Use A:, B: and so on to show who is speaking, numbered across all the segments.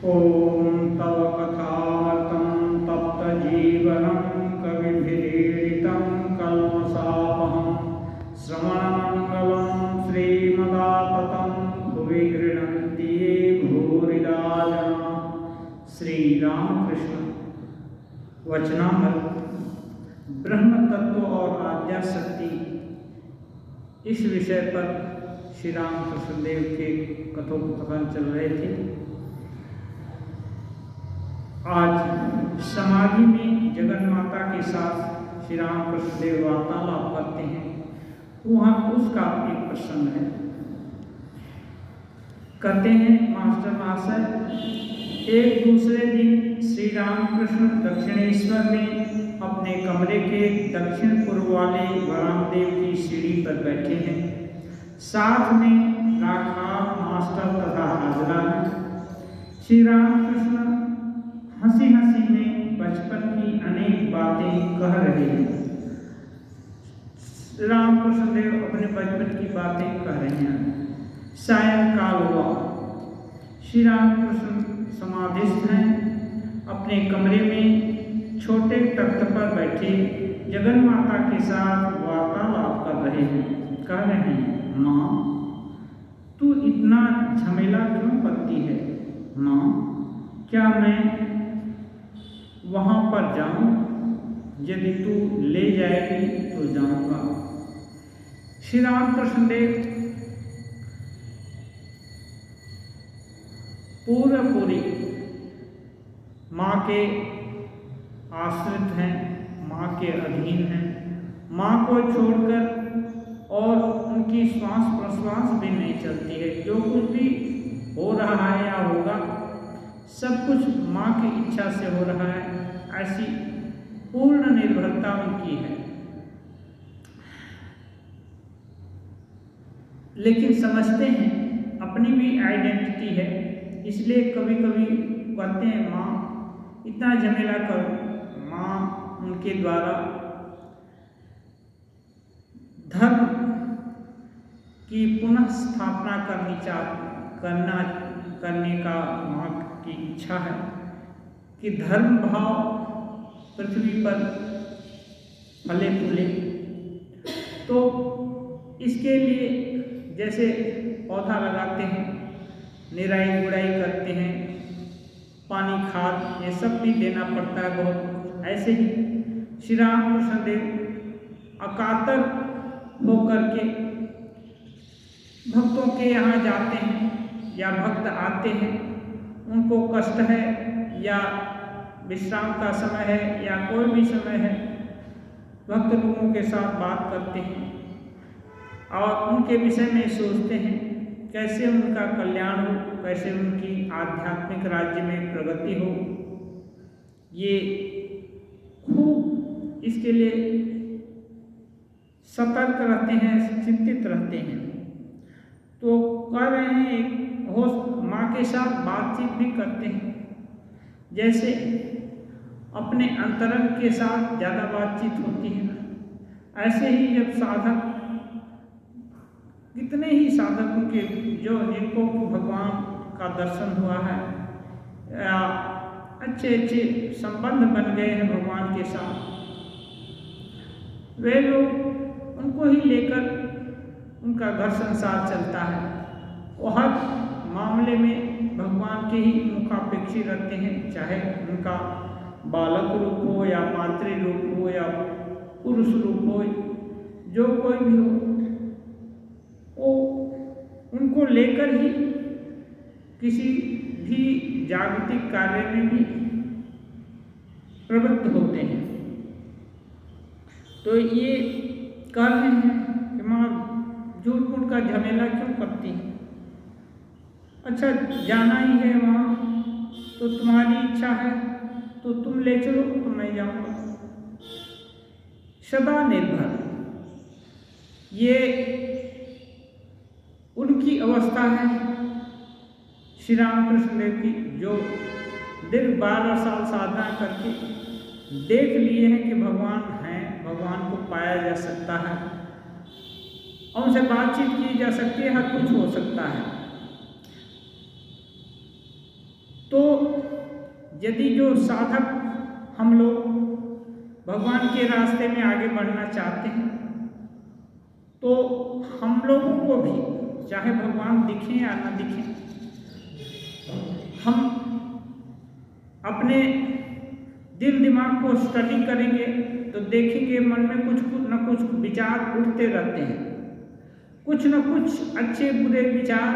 A: ॐ तव कथार्थं तप्तजीवनं कविभिरीडितं कल्मषापहं श्रवणमङ्गलं श्रीमदाततं भुवि गृह्णन्ति ये भूरिदा जना। श्री रामकृष्ण वचनामृत ब्रह्म तत्व और आद्या शक्ति, इस विषय पर श्री रामकृष्ण देव के कथोपकथन चल रहे थे। आज समाधि में जगन माता के साथ श्री रामकृष्ण देव वार्तालाप करते हैं, वहाँ उसका एक प्रसंग है। कहते हैं मास्टर महाशय, एक दूसरे दिन श्री रामकृष्ण दक्षिणेश्वर में अपने कमरे के दक्षिण पूर्व वाले बरामदे की सीढ़ी पर बैठे हैं। साथ में राखाल मास्टर तथा हाजरा है। श्री रामकृष्ण हंसी हंसी में बचपन की अनेक बातें कह रहे हैं। रामकृष्ण देव अपने बचपन की बातें कह रहे हैं। सायंकाल हुआ। श्री रामकृष्ण समाधिस्थ हैं। अपने कमरे में छोटे तख्त पर बैठे जगन माता के साथ वार्तालाप कर रहे हैं। कह रहे हैं, माँ तू इतना झमेला क्यों करती है? माँ क्या मैं वहाँ पर जाऊँ? यदि तू ले जाएगी तो जाऊँगा। श्री रामकृष्ण देव पूरी माँ के आश्रित हैं, माँ के अधीन हैं। माँ को छोड़कर और उनकी श्वास प्रश्वास भी नहीं चलती है। जो कुछ भी हो रहा है या होगा, सब कुछ माँ की इच्छा से हो रहा है। ऐसी पूर्ण निर्भरता उनकी है। लेकिन समझते हैं अपनी भी आइडेंटिटी है, इसलिए कभी कभी कहते हैं माँ इतना झमेला करो। माँ उनके द्वारा धर्म की पुनः स्थापना करने का माँ की इच्छा है कि धर्म भाव पृथ्वी पर फले फूले। तो इसके लिए जैसे पौधा लगाते हैं, निराई गुड़ाई करते हैं, पानी खाद ये सब भी देना पड़ता है बहुत। ऐसे ही श्री रामकृष्ण देव अकातर होकर के भक्तों के यहाँ जाते हैं या भक्त आते हैं, उनको कष्ट है या विश्राम का समय है या कोई भी समय है, भक्त लोगों के साथ बात करते हैं और उनके विषय में सोचते हैं कैसे उनका कल्याण हो, कैसे उनकी आध्यात्मिक राज्य में प्रगति हो। ये खूब इसके लिए सतर्क रहते हैं, चिंतित रहते हैं। तो कह रहे हैं हो माँ के साथ बातचीत भी करते हैं। जैसे अपने अंतरंग के साथ ज़्यादा बातचीत होती है, ऐसे ही जब साधक, कितने ही साधकों के जिनको भगवान का दर्शन हुआ है या अच्छे अच्छे संबंध बन गए हैं भगवान के साथ, वे लोग उनको ही लेकर उनका घर संसार चलता है। वो हर मामले में भगवान के ही मुखापेक्षी रहते हैं, चाहे उनका बालक रूप हो या मातृ रूप हो या पुरुष रूप हो, जो कोई भी हो, वो उनको लेकर ही किसी भी जागतिक कार्य में भी प्रवृत्त होते हैं। तो ये कह रहे हैं कि माँ झूठ मूठ का झमेला क्यों करती है? अच्छा जाना ही है वहाँ तो तुम्हारी इच्छा है तो तुम ले चलो तो मैं जाऊँगा। सदा निर्भर, ये उनकी अवस्था है श्री रामकृष्ण देव की, जो दीर्घ 12 साल साधना करके देख लिए हैं कि भगवान हैं, भगवान को पाया जा सकता है और उनसे बातचीत की जा सकती है, हर कुछ हो सकता है। तो यदि जो साधक हम लोग भगवान के रास्ते में आगे बढ़ना चाहते हैं तो हम लोगों को भी, चाहे भगवान दिखें या ना दिखें, हम अपने दिल दिमाग को स्टडी करेंगे तो देखेंगे मन में कुछ न कुछ विचार उठते रहते हैं, कुछ न कुछ अच्छे बुरे विचार,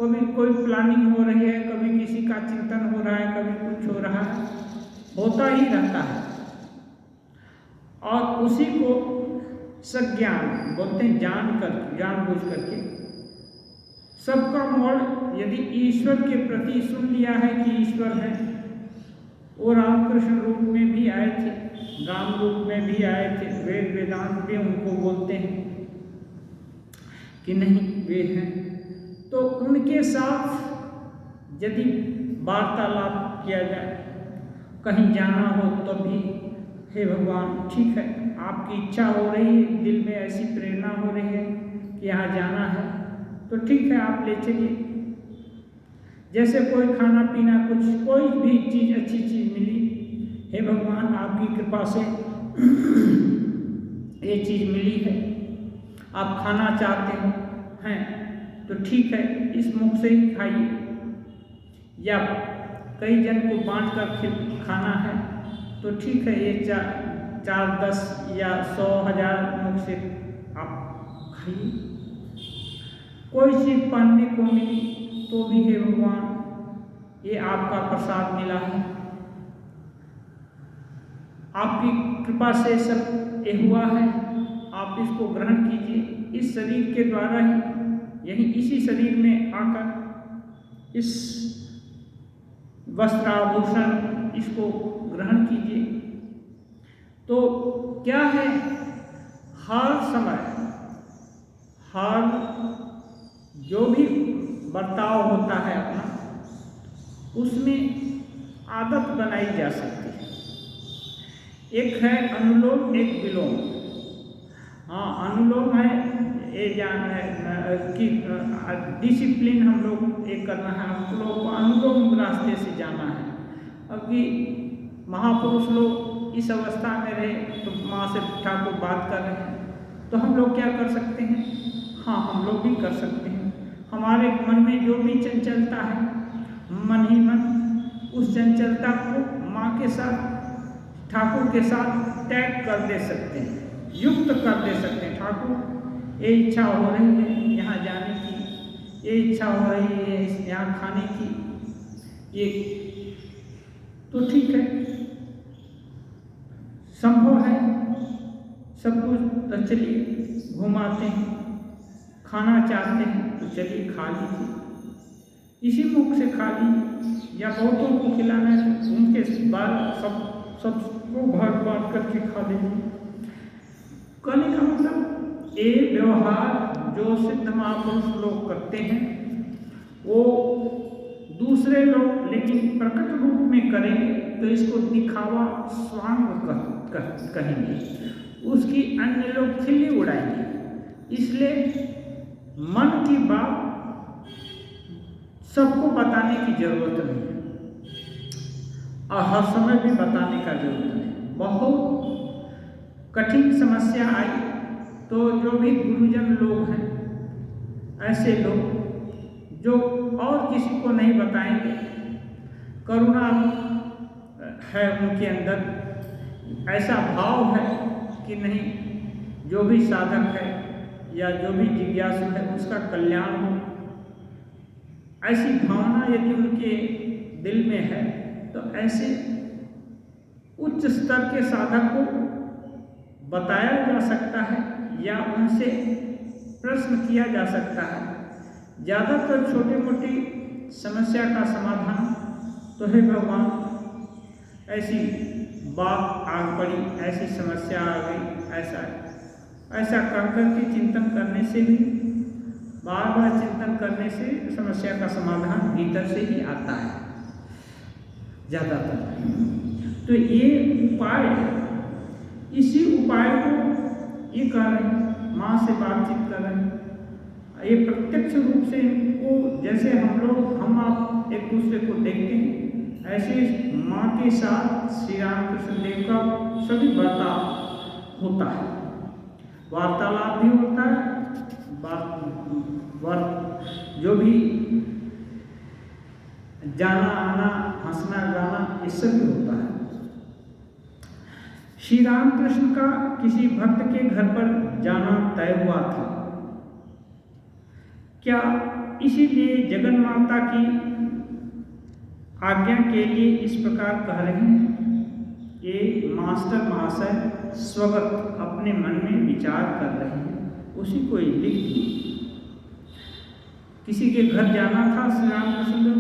A: कभी कोई प्लानिंग हो रही है, कभी किसी का चिंतन हो रहा है, कभी कुछ हो रहा है, होता ही रहता है। और उसी को सज्ञान बोलते हैं, जानबूझ करके सबका मोड़ यदि ईश्वर के प्रति सुन लिया है कि ईश्वर है, वो रामकृष्ण रूप में भी आए थे, राम रूप में भी आए थे, वेद वेदांत भी उनको बोलते हैं कि नहीं वे हैं, तो उनके साथ यदि वार्तालाप किया जाए, कहीं जाना हो तो भी, हे भगवान ठीक है, आपकी इच्छा हो रही है, दिल में ऐसी प्रेरणा हो रही है कि यहाँ जाना है तो ठीक है, आप ले चलिए। जैसे कोई खाना पीना कुछ कोई भी चीज़ अच्छी चीज़ मिली, हे भगवान आपकी कृपा से ये चीज़ मिली है, आप खाना चाहते हैं तो ठीक है, इस मुख से ही खाइए, या कई जन को बांट कर खाना है तो ठीक है, ये 4, 10 या 100, 1000 मुख से आप खाइए। कोई चीज़ पहनने को मिली तो भी हे भगवान ये आपका प्रसाद मिला है, आपकी कृपा से सब ये हुआ है, आप इसको ग्रहण कीजिए। इस शरीर के द्वारा ही, यही इसी शरीर में आकर इस वस्त्राभूषण इसको ग्रहण कीजिए। तो क्या है, हर समय हर जो भी बर्ताव होता है अपना, उसमें आदत बनाई जा सकती है। एक है अनुलोम, एक विलोम। हाँ, अनुलोम है ये जान है कि डिसिप्लिन हम लोग ये करना है, हम लोग को अनुलोम रास्ते से जाना है। अभी महापुरुष लोग इस अवस्था में रहे तो माँ से ठाकुर बात कर रहे हैं, तो हम लोग क्या कर सकते हैं? हाँ, हम लोग भी कर सकते हैं। हमारे मन में जो भी चंचलता है, मन ही मन उस चंचलता को माँ के साथ, ठाकुर के साथ टैग कर दे सकते हैं, युक्त कर दे सकते हैं। ठाकुर ये इच्छा हो रही है यहाँ जाने की, ये इच्छा हो रही है यहाँ खाने की, ये तो ठीक है, संभव है सब कुछ, तो चलिए घुमाते हैं। खाना चाहते हैं तो चलिए खा लीजिए, इसी मुख से खा लीजिए, या बहुतों को खिलाना है उनके बाद सबको बांट करके खा लीजिए। कहने का मतलब ये व्यवहार जो सिद्ध महापुरुष लोग करते हैं वो दूसरे लोग लेकिन प्रकट रूप में करेंगे तो इसको दिखावा स्वांग कहेंगे, उसकी अन्य लोग खिल्ली उड़ाएंगे। इसलिए मन की बात सबको बताने की जरूरत नहीं है और हर समय भी बताने का जरूरत नहीं। बहुत कठिन समस्या आई तो जो भी गुरुजन लोग हैं, ऐसे लोग जो और किसी को नहीं बताएंगे, करुणा है उनके अंदर, ऐसा भाव है कि नहीं, जो भी साधक है या जो भी जिज्ञासु है उसका कल्याण हो, ऐसी भावना यदि उनके दिल में है तो ऐसे उच्च स्तर के साधक को बताया जा सकता है या उनसे प्रश्न किया जा सकता है। ज़्यादातर छोटी मोटी समस्या का समाधान तो है भगवान, ऐसी बात आग पड़ी, ऐसी समस्या आ गई, ऐसा कर के चिंतन करने से भी, बार बार चिंतन करने से समस्या का समाधान भीतर से ही आता है ज़्यादातर। तो ये उपाय, इसी उपाय को ये कर रहे हैं, माँ से बातचीत कर रहे हैं, ये प्रत्यक्ष रूप से इनको, जैसे हम लोग हम आप एक दूसरे को देखते हैं, ऐसे माँ के साथ श्री रामकृष्ण देव का सभी बर्ताव होता है, वार्तालाप भी होता है, जो भी जाना आना हंसना गाना ये सब भी होता है। श्री रामकृष्ण का किसी भक्त के घर पर जाना तय हुआ था। क्या इसीलिए जगन माता की आज्ञा के लिए इस प्रकार कह रहे हैं? ये मास्टर महाशय स्वगत अपने मन में विचार कर रहे हैं, उसी को लिख दिए। किसी के घर जाना था श्री रामकृष्ण देव,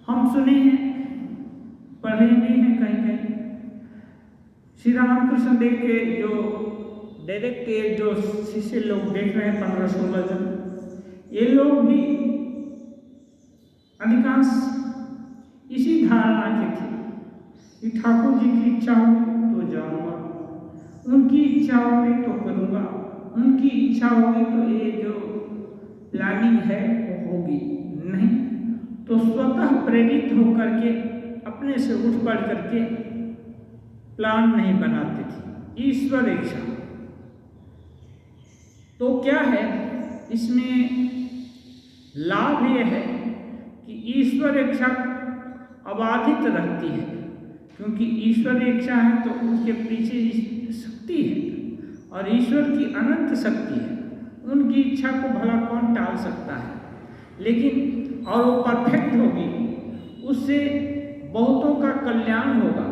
A: हम सुने हैं, पढ़े भी हैं कहीं कहीं। श्री रामकृष्ण देव के जो डायरेक्ट जो शिष्य लोग देख रहे हैं 15-16 जन, ये लोग भी अधिकांश इसी धारणा के थे कि ठाकुर जी की इच्छा होगी तो जाऊंगा, उनकी इच्छा होगी तो करूंगा, उनकी इच्छा होगी तो ये जो प्लानिंग है वो होगी, नहीं तो स्वतः प्रेरित होकर के अपने से उठ पड़ करके प्लान नहीं बनाते थे। ईश्वर इच्छा तो क्या है, इसमें लाभ ये है कि ईश्वर इच्छा अबाधित रहती है, क्योंकि ईश्वर इच्छा है तो उसके पीछे शक्ति है और ईश्वर की अनंत शक्ति है, उनकी इच्छा को भला कौन टाल सकता है। लेकिन और वो परफेक्ट होगी, उससे बहुतों का कल्याण होगा,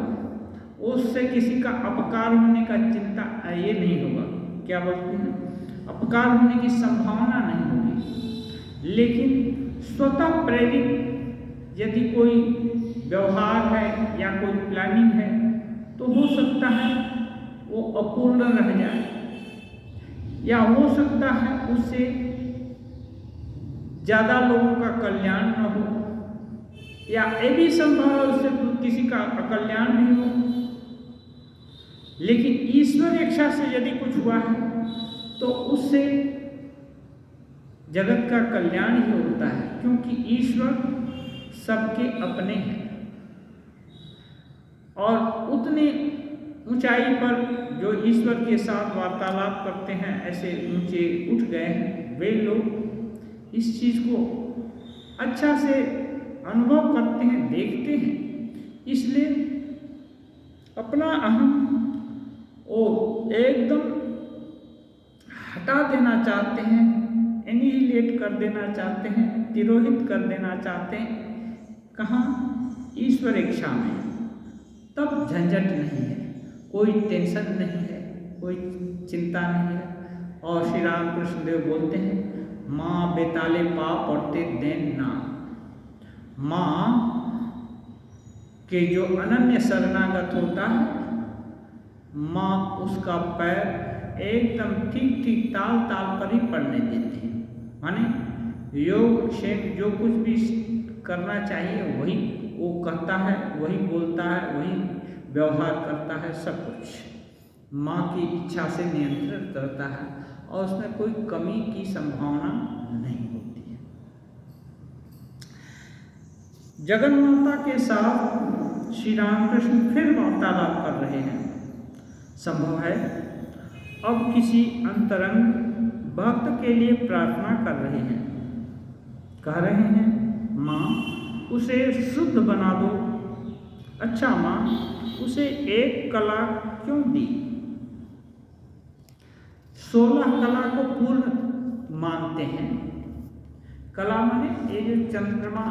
A: उससे किसी का अपकार होने का चिंता ये नहीं होगा, क्या बोलते हैं, अपकार होने की संभावना नहीं होगी। लेकिन स्वतः प्रेरित यदि कोई व्यवहार है या कोई प्लानिंग है तो हो सकता है वो अपूर्ण रह जाए, या हो सकता है उससे ज़्यादा लोगों का कल्याण न हो, या ये भी संभव है उससे किसी का अकल्याण भी हो। लेकिन ईश्वर इच्छा से यदि कुछ हुआ है तो उससे जगत का कल्याण ही होता है, क्योंकि ईश्वर सबके अपने हैं और उतने ऊंचाई पर जो ईश्वर के साथ वार्तालाप करते हैं, ऐसे ऊंचे उठ गए हैं, वे लोग इस चीज़ को अच्छा से अनुभव करते हैं, देखते हैं, इसलिए अपना अहम वो एकदम हटा देना चाहते हैं, एनिहिलेट कर देना चाहते हैं, तिरोहित कर देना चाहते हैं। कहाँ? ईश्वर इच्छा में। तब झंझट नहीं है, कोई टेंशन नहीं है, कोई चिंता नहीं है। और श्री रामकृष्ण देव बोलते हैं, माँ बेताले पा पड़ते देन ना। माँ के जो अनन्य शरणागत होता है, माँ उसका पैर एकदम ठीक ठीक ताल ताल पर ही पड़ने देती है। माने योग क्षेम जो कुछ भी करना चाहिए वही वो कहता है, वही बोलता है, वही व्यवहार करता है, सब कुछ माँ की इच्छा से नियंत्रित करता है और उसमें कोई कमी की संभावना नहीं होती है। जगन माता के साथ श्री रामकृष्ण फिर वार्तालाप कर रहे हैं। संभव है अब किसी अंतरंग भक्त के लिए प्रार्थना कर रहे हैं, कह रहे हैं, माँ उसे शुद्ध बना दो। अच्छा माँ, उसे एक कला क्यों दी? 16 कला को पूर्ण मानते हैं। कला माने ये जो चंद्रमा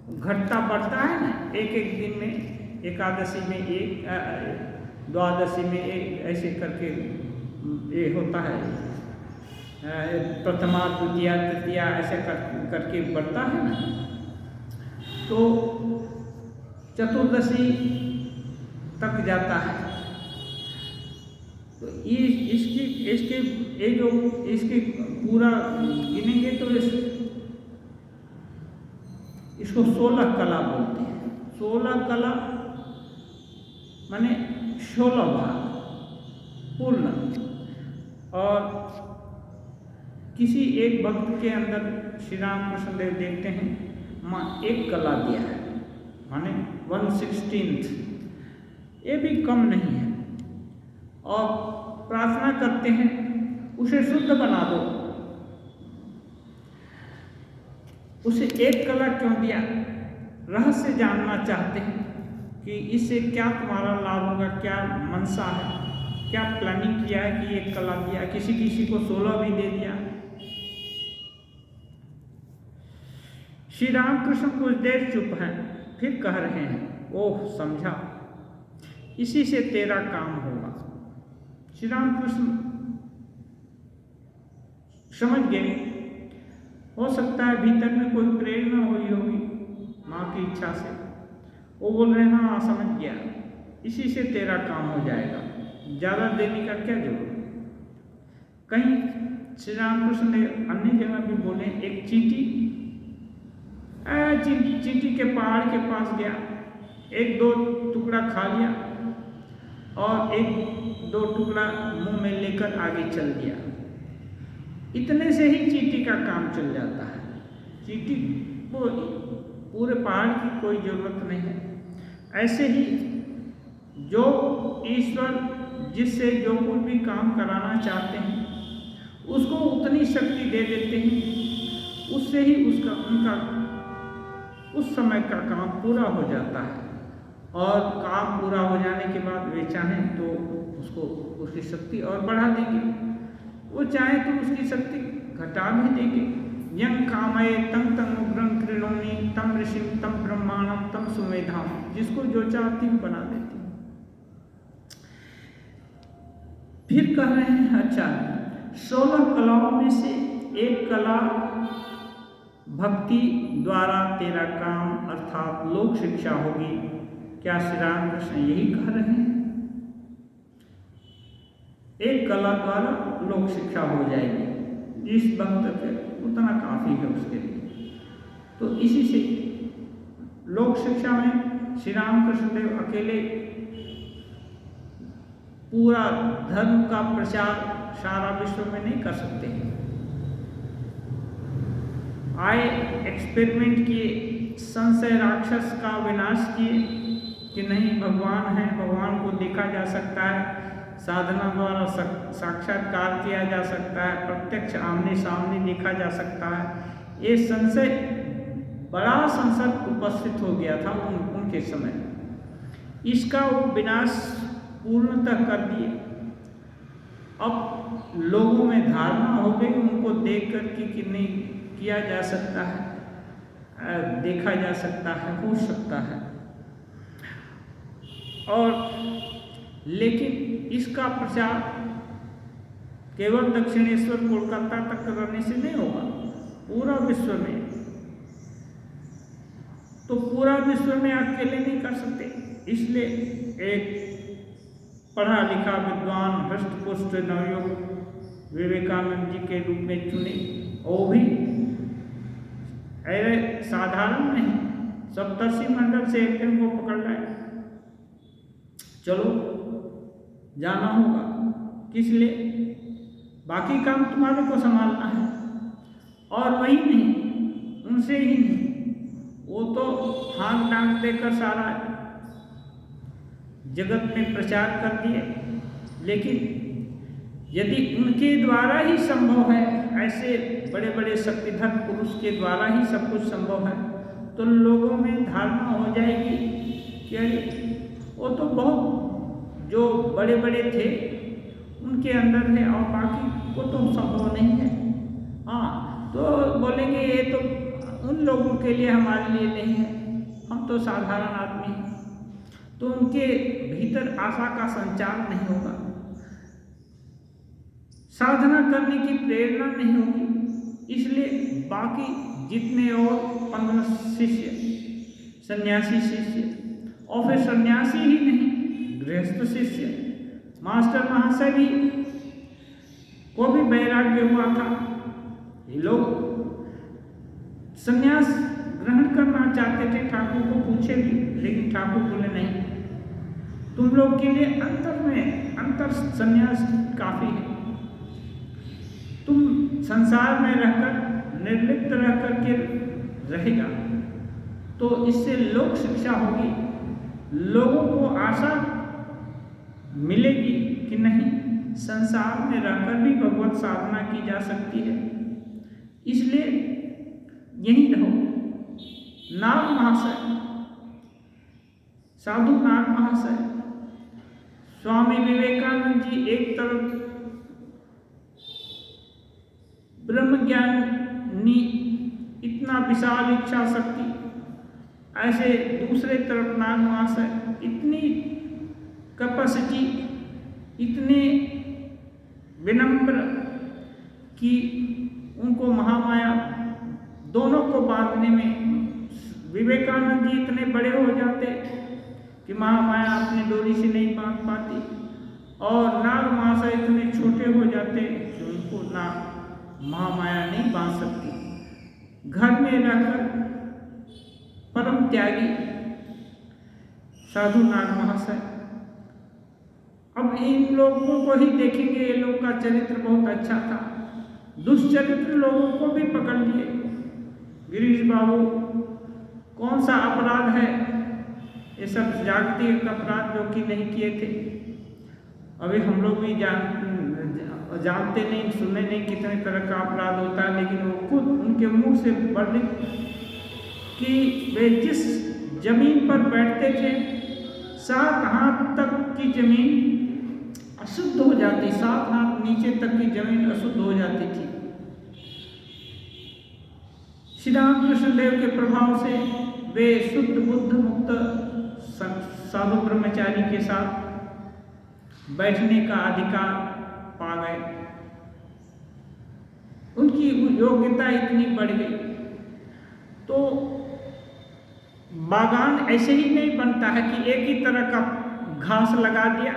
A: घटता बढ़ता है ना, एक एक दिन में, एकादशी में एक, द्वादशी में एक, ऐसे करके ये होता है, प्रथमा द्वितीया तृतीया ऐसे करके बढ़ता है ना, तो चतुर्दशी तक जाता है। तो इसके ये जो इसके पूरा गिनेंगे तो इसको 16 कला बोलते हैं। 16 कला माने 16 भाग पूर्ण। और किसी एक भक्त के अंदर श्री रामकृष्ण देव देखते हैं, माँ एक कला दिया है, माने 1/16, ये भी कम नहीं है। और प्रार्थना करते हैं उसे शुद्ध बना दो। उसे एक कला क्यों दिया? रहस्य जानना चाहते हैं कि इससे क्या तुम्हारा लाभ होगा, क्या मनसा है, क्या प्लानिंग किया है कि एक कला दिया। किसी को 16 भी दे दिया। श्री रामकृष्ण कुछ देर चुप हैं, फिर कह रहे हैं, ओह समझा, इसी से तेरा काम होगा। श्री रामकृष्ण समझ गए। हो सकता है भीतर में कोई प्रेरणा हुई होगी माँ की इच्छा से। वो बोल रहे हैं, हाँ समझ गया, इसी से तेरा काम हो जाएगा, ज़्यादा देने का क्या जरूरत। कहीं श्री रामकृष्ण ने अन्य जगह भी बोले, एक चींटी के पहाड़ के पास गया, 1-2 टुकड़ा खा लिया और 1-2 टुकड़ा मुंह में लेकर आगे चल दिया। इतने से ही चींटी का काम चल जाता है। चींटी को पूरे पहाड़ की कोई जरूरत नहीं है। ऐसे ही जो ईश्वर जिससे जो कुछ भी काम कराना चाहते हैं उसको उतनी शक्ति दे देते हैं, उससे ही उनका उस समय का काम पूरा हो जाता है। और काम पूरा हो जाने के बाद वे चाहें तो उसकी शक्ति और बढ़ा देंगे, वो चाहे तो उसकी शक्ति घटा भी देंगे। यं कामये तं उग्रं कृणोमि तं ऋषिं तं ब्रह्माणं तं सुमेधाम, जिसको जो चाहती हूँ बना देती हूँ। फिर कह रहे हैं, अच्छा 16 कलाओं में से एक कला भक्ति द्वारा तेरा काम अर्थात लोक शिक्षा होगी। क्या श्री रामकृष्ण यही कह रहे हैं? एक कला द्वारा लोक शिक्षा हो जाएगी, जिस भक्त के उतना काफी है उसके लिए। तो इसी से लोक शिक्षा में श्री रामकृष्ण देव अकेले पूरा धर्म का प्रचार सारा विश्व में नहीं कर सकते। आए एक्सपेरिमेंट किए, संशय राक्षस का विनाश किए कि नहीं भगवान है, भगवान को देखा जा सकता है, साधना द्वारा साक्षात्कार किया जा सकता है, प्रत्यक्ष आमने सामने देखा जा सकता है। ये संशय, बड़ा संशय उपस्थित हो गया था उनके समय। इसका वो विनाश पूर्णतः कर दिए। अब लोगों में धारणा हो गई उनको देख कर कि नहीं किया जा सकता है, देखा जा सकता है, हो सकता है। और लेकिन इसका प्रचार केवल दक्षिणेश्वर कोलकाता तक करने से नहीं होगा, पूरा विश्व में। तो पूरा विश्व में अकेले नहीं कर सकते, इसलिए एक पढ़ा लिखा विद्वान हृष्टपुष्ट नवयुग विवेकानंद जी के रूप में चुने। वो भी अरे साधारण नहीं, सप्तर्षि मंडल से एक दिन को पकड़ लाए, चलो जाना होगा, किस लिए, बाकी काम तुम्हारे को संभालना है। और वही नहीं, उनसे ही नहीं, वो तो हाथ डांट देकर सारा जगत में प्रचार कर दिए। लेकिन यदि उनके द्वारा ही संभव है, ऐसे बड़े बड़े शक्तिधर पुरुष के द्वारा ही सब कुछ संभव है, तो लोगों में धारणा हो जाएगी कि वो तो बहुत जो बड़े बड़े थे उनके अंदर है और बाकी को तो संभव नहीं है। हाँ, तो बोलेंगे ये तो उन लोगों के लिए, हमारे लिए नहीं है, हम तो साधारण आदमी हैं। तो उनके भीतर आशा का संचार नहीं होगा, साधना करने की प्रेरणा नहीं होगी। इसलिए बाकी जितने और 15 शिष्य, सन्यासी शिष्य, और फिर सन्यासी ही नहीं, गृहस्थ शिष्य, मास्टर महाशय भी को भी वैराग्य हुआ था। ये लोग सन्यास ग्रहण करना चाहते थे, ठाकुर को पूछे भी, लेकिन ठाकुर बोले नहीं, तुम लोग के लिए अंतर सन्यास काफी है। तुम संसार में रहकर निर्लिप्त रह करके रहेगा, तो इससे लोक शिक्षा होगी, लोगों को आशा मिलेगी कि नहीं, संसार में रहकर भी भगवत साधना की जा सकती है। इसलिए यहीं रहो। नाग महाशय, साधु नाग महाशय, स्वामी विवेकानंद जी एक तरफ ब्रह्म ज्ञानी, इतना विशाल इच्छा शक्ति, ऐसे दूसरे तरफ नाग महाशय इतनी कैपेसिटी, इतने विनम्र कि उनको महामाया दोनों को बांधने में, विवेकानंद जी इतने बड़े हो जाते कि महामाया अपनी डोरी से नहीं बांध पाती, और नाग महाशय इतने छोटे हो जाते कि उनको ना महामाया नहीं बांध सकती। घर में रहकर परम त्यागी साधु नाग महाशय। अब इन लोगों को ही देखेंगे, ये लोग का चरित्र बहुत अच्छा था, दुष्चरित्र लोगों को भी पकड़ लिए। गिरीश बाबू, कौन सा अपराध है, ये सब जागतिक अपराध जो कि नहीं किए थे। अभी हम लोग भी जानते नहीं, सुने नहीं कितने तरह का अपराध होता है, लेकिन वो खुद उनके मुंह से वर्णित कि वे जिस जमीन पर बैठते थे 7 हाथ तक की जमीन अशुद्ध हो जाती, 7 हाथ नीचे तक की जमीन अशुद्ध हो जाती थी। श्री रामकृष्ण देव के प्रभाव से वे शुद्ध बुद्ध मुक्त साधु ब्रह्मचारी के साथ बैठने का अधिकार पा गए। उनकी योग्यता इतनी बढ़ गई। तो बागान ऐसे ही नहीं बनता है कि एक ही तरह का घास लगा दिया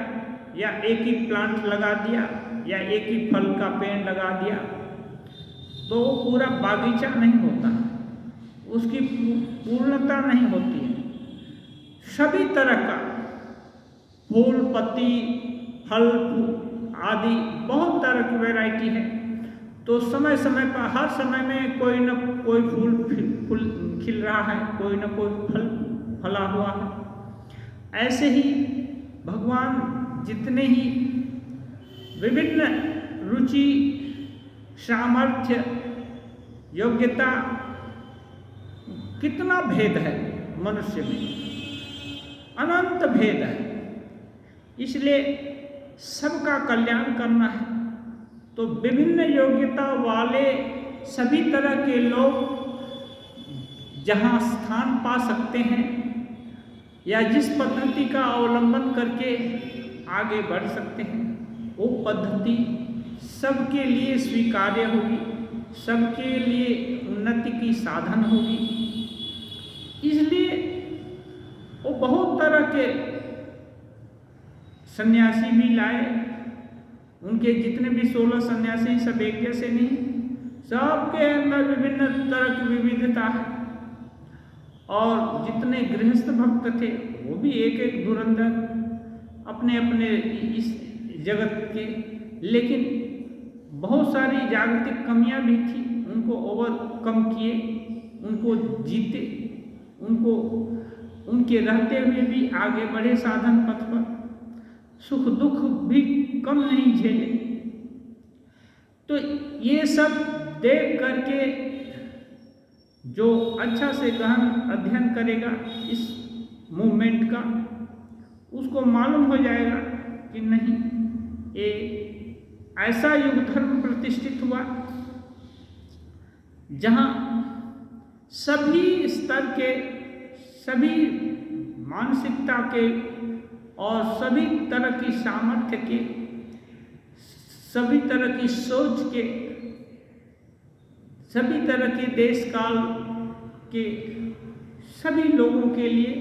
A: या एक ही प्लांट लगा दिया या एक ही फल का पेड़ लगा दिया तो पूरा बागीचा नहीं होता, उसकी पूर्णता नहीं होती है। सभी तरह का फूल, पत्ती, फल आदि बहुत तरह की वैरायटी है। तो समय समय पर हर समय में कोई न कोई फूल खिल रहा है, कोई न कोई फल फला हुआ है। ऐसे ही भगवान जितने ही विभिन्न रुचि, सामर्थ्य, योग्यता, कितना भेद है मनुष्य में, अनंत भेद है। इसलिए सबका कल्याण करना है तो विभिन्न योग्यता वाले सभी तरह के लोग जहाँ स्थान पा सकते हैं या जिस पद्धति का अवलंबन करके आगे बढ़ सकते हैं, वो पद्धति सबके लिए स्वीकार्य होगी, सबके लिए उन्नति की साधन होगी। इसलिए वो बहुत तरह के सन्यासी भी लाए। उनके जितने भी 16 सन्यासी सब एक जैसे नहीं, सबके अंदर विभिन्न तरह की विविधता है। और जितने गृहस्थ भक्त थे वो भी एक एक धुरंधर अपने अपने इस जगत के, लेकिन बहुत सारी जागतिक कमियां भी थी, उनको ओवरकम किए, उनको जीते, उनको उनके रहते हुए भी आगे बढ़े साधन पथ पर, सुख दुख भी कम नहीं झेले। तो ये सब देख करके जो अच्छा से गहन अध्ययन करेगा इस मूवमेंट का, उसको मालूम हो जाएगा कि नहीं, ये ऐसा युग धर्म प्रतिष्ठित हुआ जहाँ सभी स्तर के, सभी मानसिकता के और सभी तरह की सामर्थ्य के, सभी तरह की सोच के, सभी तरह के देश काल के सभी लोगों के लिए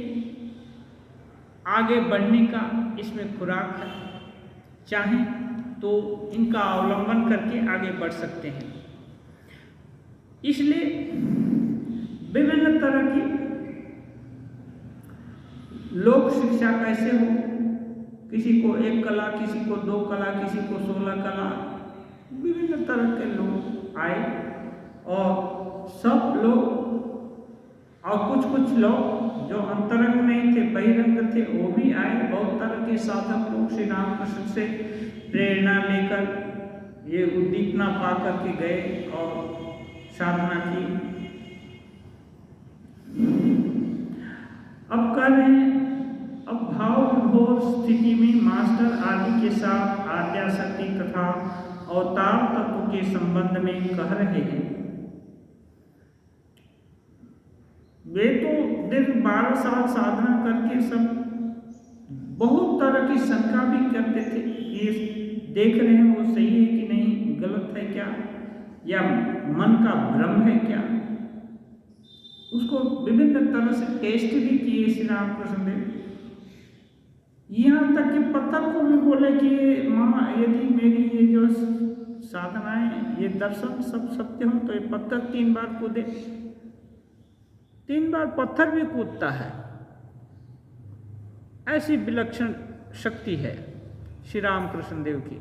A: आगे बढ़ने का इसमें खुराक है। चाहें तो इनका अवलंबन करके आगे बढ़ सकते हैं। इसलिए विभिन्न तरह की लोक शिक्षा कैसे हो, किसी को 1 कला, किसी को 2 कला, किसी को 16 कला, विभिन्न तरह के लोग आए और सब लोग और कुछ कुछ लोग जो अंतरंग नहीं थे, बहिरंग थे, वो भी आए। बहुत तरह के साधक लोग श्री रामकृष्ण से प्रेरणा लेकर ये उद्दीपना पा करके गए और साधना की। अब कर रहे हैं, अब भाव विभोर स्थिति में मास्टर आदि के साथ आद्याशक्ति तथा अवतार तत्व के संबंध में कह रहे हैं। वे तो दीर्घ 12 साल साधना करके सब बहुत तरह की शंका भी करते थे, ये देख रहे हैं वो सही है कि नहीं, गलत है क्या, या मन का भ्रम है क्या। उसको विभिन्न तरह से टेस्ट भी किए श्री रामकृष्ण देव। यहाँ तक कि पत्थर को भी बोले कि माँ, यदि मेरी ये जो साधनाएं, ये दर्शन सब सत्य हो तो ये पत्थर 3 बार कूदे। 3 बार पत्थर भी कूदता है, ऐसी विलक्षण शक्ति है श्री रामकृष्ण देव की।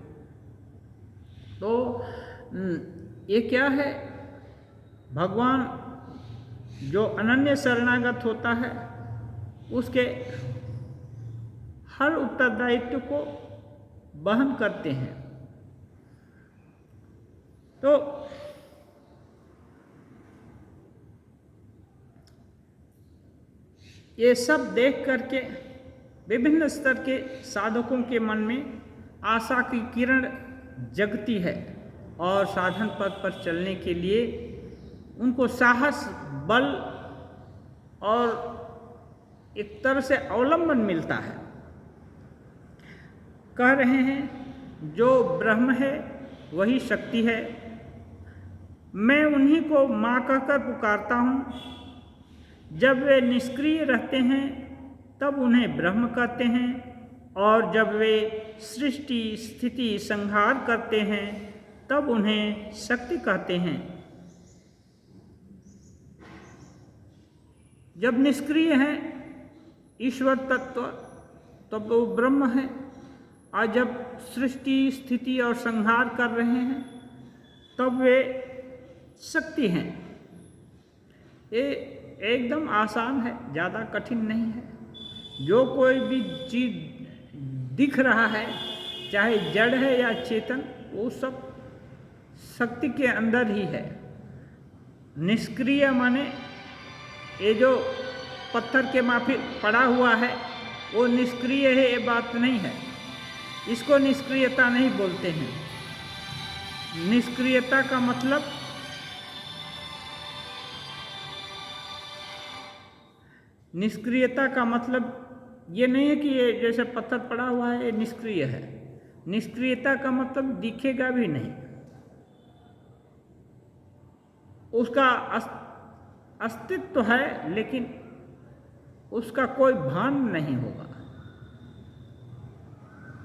A: तो ये क्या है, भगवान जो अनन्य शरणागत होता है उसके हर उत्तरदायित्व को वहन करते हैं। तो ये सब देख करके विभिन्न स्तर के साधकों के मन में आशा की किरण जगती है और साधन पथ पर चलने के लिए उनको साहस, बल और एक तरह से अवलंबन मिलता है। कह रहे हैं जो ब्रह्म है वही शक्ति है, मैं उन्हीं को माँ कहकर पुकारता हूँ। जब वे निष्क्रिय रहते हैं तब उन्हें ब्रह्म कहते हैं, और जब वे सृष्टि स्थिति संहार करते हैं तब उन्हें शक्ति कहते हैं। जब निष्क्रिय हैं ईश्वर तत्व तब वो ब्रह्म है, और जब सृष्टि स्थिति और संहार कर रहे हैं तब वे शक्ति हैं। ये एकदम आसान है, ज़्यादा कठिन नहीं है। जो कोई भी चीज़ दिख रहा है, चाहे जड़ है या चेतन, वो सब शक्ति के अंदर ही है। निष्क्रिय माने ये जो पत्थर के माफी पड़ा हुआ है वो निष्क्रिय है, ये बात नहीं है। इसको निष्क्रियता नहीं बोलते हैं। निष्क्रियता का मतलब ये नहीं है कि ये जैसे पत्थर पड़ा हुआ है ये निष्क्रिय है। निष्क्रियता का मतलब दिखेगा भी नहीं, उसका अस्तित्व है लेकिन उसका कोई भान नहीं होगा।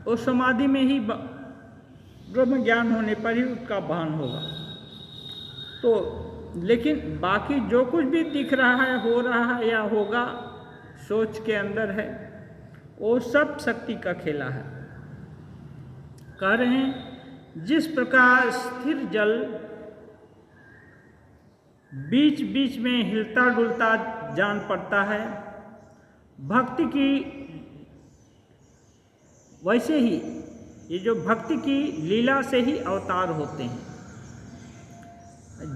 A: उस समाधि में ही ब्रह्म ज्ञान होने पर ही उसका भान होगा। तो लेकिन बाकी जो कुछ भी दिख रहा है, हो रहा है या होगा, सोच के अंदर है, वो सब शक्ति का खेला है। कह रहे हैं जिस प्रकार स्थिर जल बीच बीच में हिलता डुलता जान पड़ता है, भक्ति की वैसे ही ये जो भक्ति की लीला से ही अवतार होते हैं।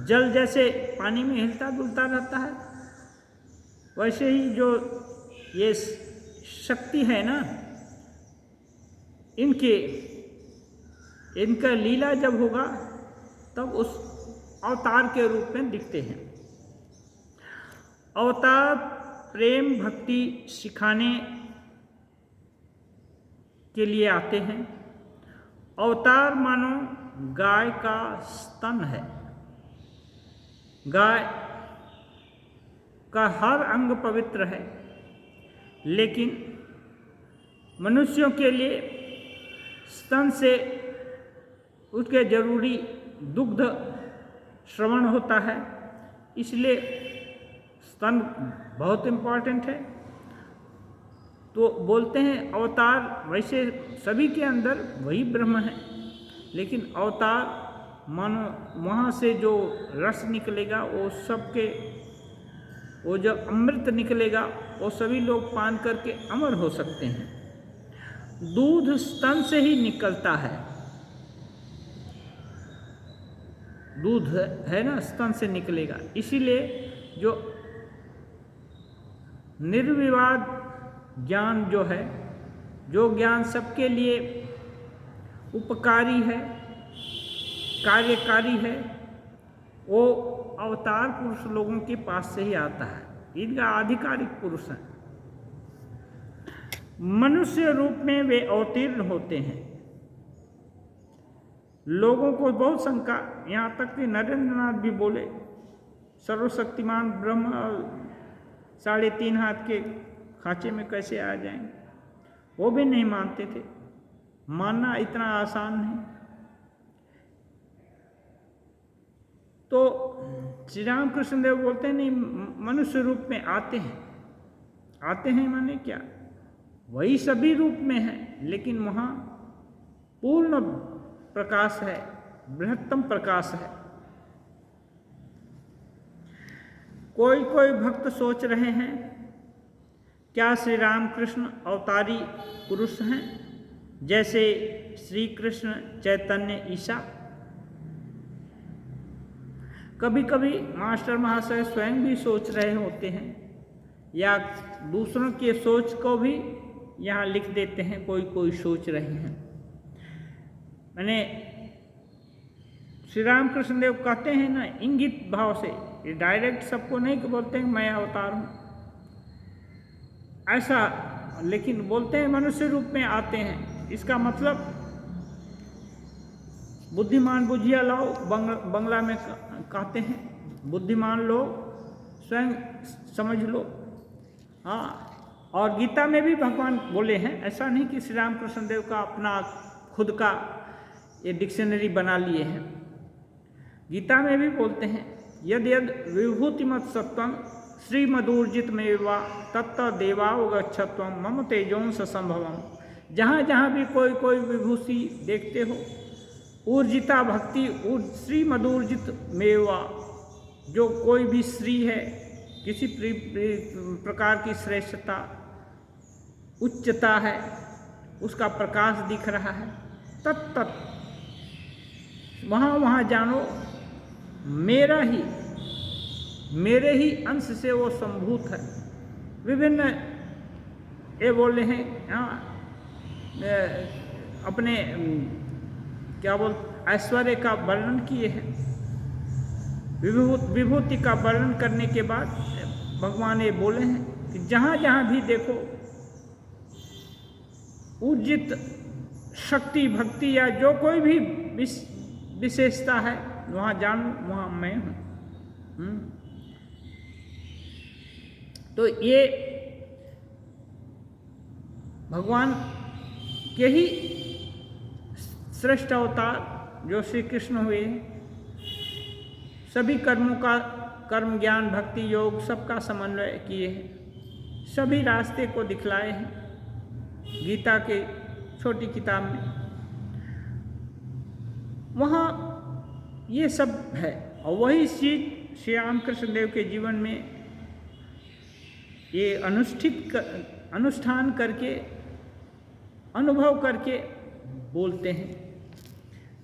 A: जल जैसे पानी में हिलता डुलता रहता है, वैसे ही जो ये शक्ति है ना, इनका लीला जब होगा तब उस अवतार के रूप में दिखते हैं। अवतार प्रेम भक्ति सिखाने के लिए आते हैं। अवतार मानो गाय का स्तन है। गाय का हर अंग पवित्र है, लेकिन मनुष्यों के लिए स्तन से उसके जरूरी दुग्ध श्रवण होता है, इसलिए स्तन बहुत इम्पॉर्टेंट है। तो बोलते हैं अवतार, वैसे सभी के अंदर वही ब्रह्म है, लेकिन अवतार मानो वहाँ से जो रस निकलेगा वो सबके वो जो अमृत निकलेगा वो सभी लोग पान करके अमर हो सकते हैं। दूध स्तन से ही निकलता है, दूध है ना, स्तन से निकलेगा। इसीलिए जो निर्विवाद ज्ञान जो है, जो ज्ञान सबके लिए उपकारी है, कार्यकारी है, वो अवतार पुरुष लोगों के पास से ही आता है, इनका आधिकारिक पुरुष है। मनुष्य रूप में वे अवतीर्ण होते हैं। लोगों को बहुत शंका, यहाँ तक कि नरेंद्रनाथ भी बोले सर्वशक्तिमान ब्रह्म 3.5 हाथ के खांचे में कैसे आ जाएंगे, वो भी नहीं मानते थे। मानना इतना आसान नहीं। तो श्री राम कृष्ण देव बोलते हैं नहीं, मनुष्य रूप में आते हैं। आते हैं माने क्या, वही सभी रूप में है, लेकिन वहाँ पूर्ण प्रकाश है, बृहत्तम प्रकाश है। कोई कोई भक्त सोच रहे हैं क्या श्री राम कृष्ण अवतारी पुरुष हैं, जैसे श्री कृष्ण चैतन्य ईसा। कभी कभी मास्टर महाशय स्वयं भी सोच रहे होते हैं, या दूसरों के सोच को भी यहाँ लिख देते हैं, कोई कोई सोच रहे हैं। मैंने श्री राम कृष्ण देव कहते हैं ना इंगित भाव से, ये डायरेक्ट सबको नहीं बोलते हैं मैं अवतार हूँ ऐसा, लेकिन बोलते हैं मनुष्य रूप में आते हैं। इसका मतलब बुद्धिमान बुझिया लाओ, बंगला में कहते हैं, बुद्धिमान लोग स्वयं समझ लो। हाँ, और गीता में भी भगवान बोले हैं, ऐसा नहीं कि श्री राम कृष्ण देव का अपना खुद का ये डिक्शनरी बना लिए हैं। गीता में भी बोलते हैं यद यद विभूतिमत् सत्वं श्रीमदूर्जित मेवा तत्त देवावगच्छत्वं मम तेजोंस संभवम। जहाँ जहाँ भी कोई कोई विभूति देखते हो, ऊर्जिता भक्ति श्रीमदूर्जित मेवा, जो कोई भी श्री है, किसी प्रकार की श्रेष्ठता उच्चता है, उसका प्रकाश दिख रहा है, तत्त वहाँ वहाँ जानो मेरे ही अंश से वो संभूत है। विभिन्न ये बोले हैं अपने क्या बोल ऐश्वर्य का वर्णन किए हैं। विभूति का वर्णन करने के बाद भगवान ये बोले हैं कि जहाँ जहाँ भी देखो ऊर्जित शक्ति भक्ति या जो कोई भी विशेषता है, वहाँ जानो वहाँ मैं हूँ। तो ये भगवान के ही श्रेष्ठ अवतार जो श्री कृष्ण हुए, सभी कर्मों का कर्म ज्ञान भक्ति योग सबका समन्वय किए हैं, सभी रास्ते को दिखलाए हैं गीता के छोटी किताब में। वहाँ ये सब है, और वही चीज श्री राम कृष्ण देव के जीवन में ये अनुष्ठान करके अनुभव करके बोलते हैं।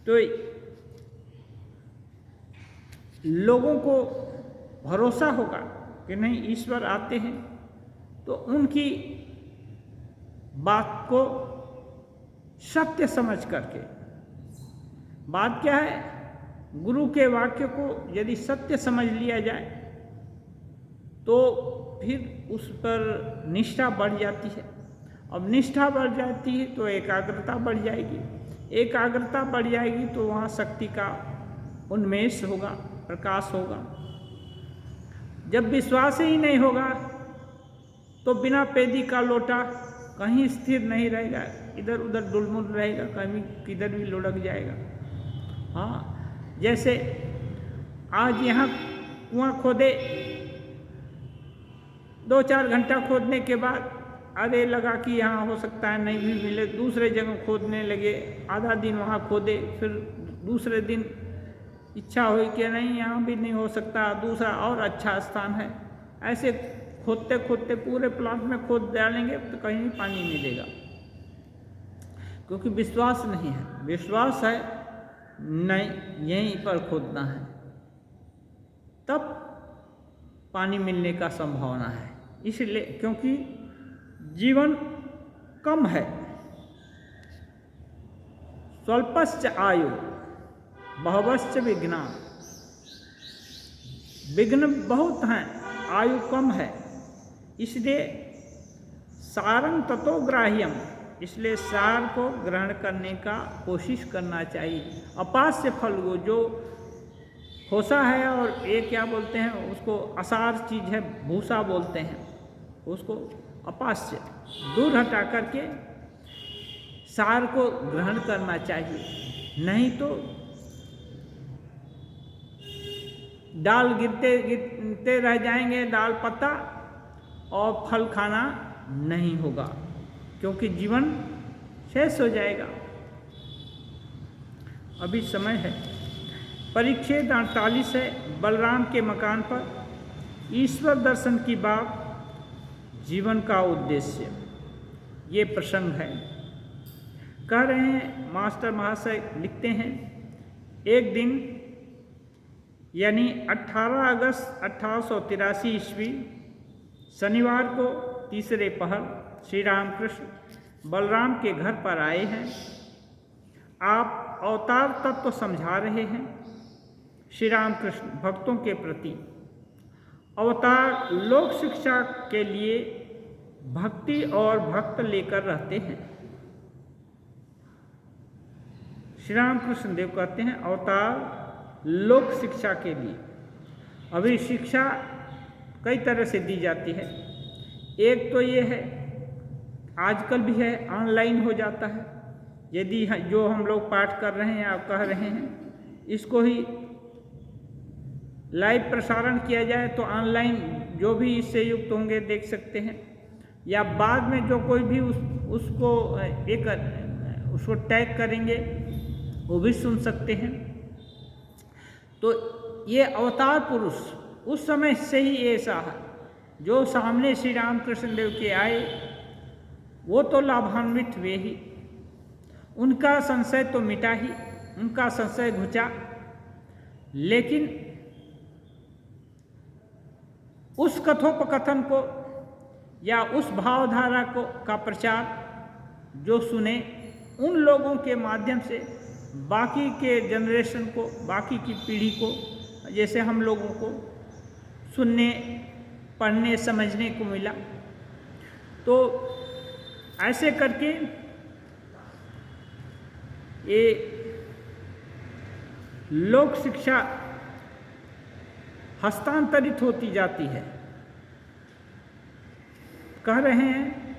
A: तो लोगों को भरोसा होगा कि नहीं ईश्वर आते हैं, तो उनकी बात को सत्य समझ करके, बात क्या है, गुरु के वाक्य को यदि सत्य समझ लिया जाए तो फिर उस पर निष्ठा बढ़ जाती है। अब निष्ठा बढ़ जाती है तो एकाग्रता बढ़ जाएगी, एकाग्रता बढ़ जाएगी तो वहाँ शक्ति का उन्मेष होगा, प्रकाश होगा। जब विश्वास ही नहीं होगा तो बिना पेदी का लोटा कहीं स्थिर नहीं रहेगा, इधर उधर डुलमुल रहेगा, कहीं किधर भी लुढ़क जाएगा। हाँ, जैसे आज यहाँ कुआं खोदे, 2-4 घंटा खोदने के बाद अरे लगा कि यहाँ हो सकता है नहीं भी मिले, दूसरे जगह खोदने लगे, आधा दिन वहाँ खोदे, फिर दूसरे दिन इच्छा हुई कि नहीं यहाँ भी नहीं हो सकता, दूसरा और अच्छा स्थान है, ऐसे खोदते खोदते पूरे प्लांट में खोद डालेंगे तो कहीं भी पानी मिलेगा, क्योंकि विश्वास नहीं है। विश्वास है नहीं, यहीं पर खोदना है, तब पानी मिलने का संभावना है। इसलिए क्योंकि जीवन कम है, स्वल्पश्च आयु बहवश्च विघ्ना, विघ्न बहुत हैं, आयु कम है। इसलिए सारं ततो ग्राह्यम, इसलिए सार को ग्रहण करने का कोशिश करना चाहिए। अपास्य फल वो जो खोसा है और ये क्या बोलते हैं उसको, असार चीज़ है, भूसा बोलते हैं उसको, अपास्य दूर हटा करके सार को ग्रहण करना चाहिए। नहीं तो डाल गिरते गिरते रह जाएंगे, डाल पत्ता, और फल खाना नहीं होगा, क्योंकि जीवन शेष हो जाएगा। अभी समय है। परिच्छेद 48 है। बलराम के मकान पर ईश्वर दर्शन की बात, जीवन का उद्देश्य, ये प्रसंग है। कह रहे हैं मास्टर महाशय लिखते हैं, एक दिन यानी 18 अगस्त 1883 ईस्वी शनिवार को तीसरे पहर श्री रामकृष्ण बलराम के घर पर आए हैं। आप अवतार तत्व समझा रहे हैं श्री रामकृष्ण भक्तों के प्रति। अवतार लोक शिक्षा के लिए भक्ति और भक्त लेकर रहते हैं। श्री रामकृष्ण देव कहते हैं अवतार लोक शिक्षा के लिए। अभी शिक्षा कई तरह से दी जाती है। एक तो ये है, आजकल भी है, ऑनलाइन हो जाता है। यदि जो हम लोग पाठ कर रहे हैं या कह रहे हैं, इसको ही लाइव प्रसारण किया जाए तो ऑनलाइन जो भी इससे युक्त होंगे देख सकते हैं, या बाद में जो कोई भी उसको टैग करेंगे वो भी सुन सकते हैं। तो ये अवतार पुरुष उस समय से ही ऐसा है, जो सामने श्री रामकृष्ण देव के आए वो तो लाभान्वित हुए ही, उनका संशय तो मिटा ही, उनका संशय घुचा। लेकिन उस कथोपकथन को या उस भावधारा को का प्रचार जो सुने, उन लोगों के माध्यम से बाकी के जनरेशन को, बाकी की पीढ़ी को, जैसे हम लोगों को सुनने, पढ़ने, समझने को मिला। तो ऐसे करके ये लोक शिक्षा हस्तांतरित होती जाती है। कह रहे हैं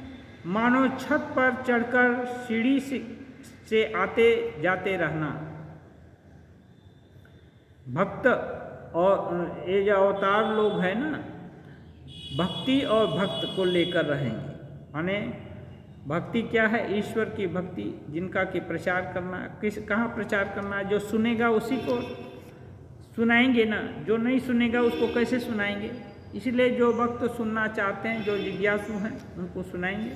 A: मानो छत पर चढ़कर सीढ़ी से आते जाते रहना। भक्त और ये जो अवतार लोग हैं ना, भक्ति और भक्त को लेकर रहेंगे। माने भक्ति क्या है? ईश्वर की भक्ति, जिनका कि प्रचार करना। कहाँ प्रचार करना है? जो सुनेगा उसी को सुनाएंगे ना, जो नहीं सुनेगा उसको कैसे सुनाएंगे? इसलिए जो भक्त सुनना चाहते हैं, जो जिज्ञासु हैं, उनको सुनाएंगे।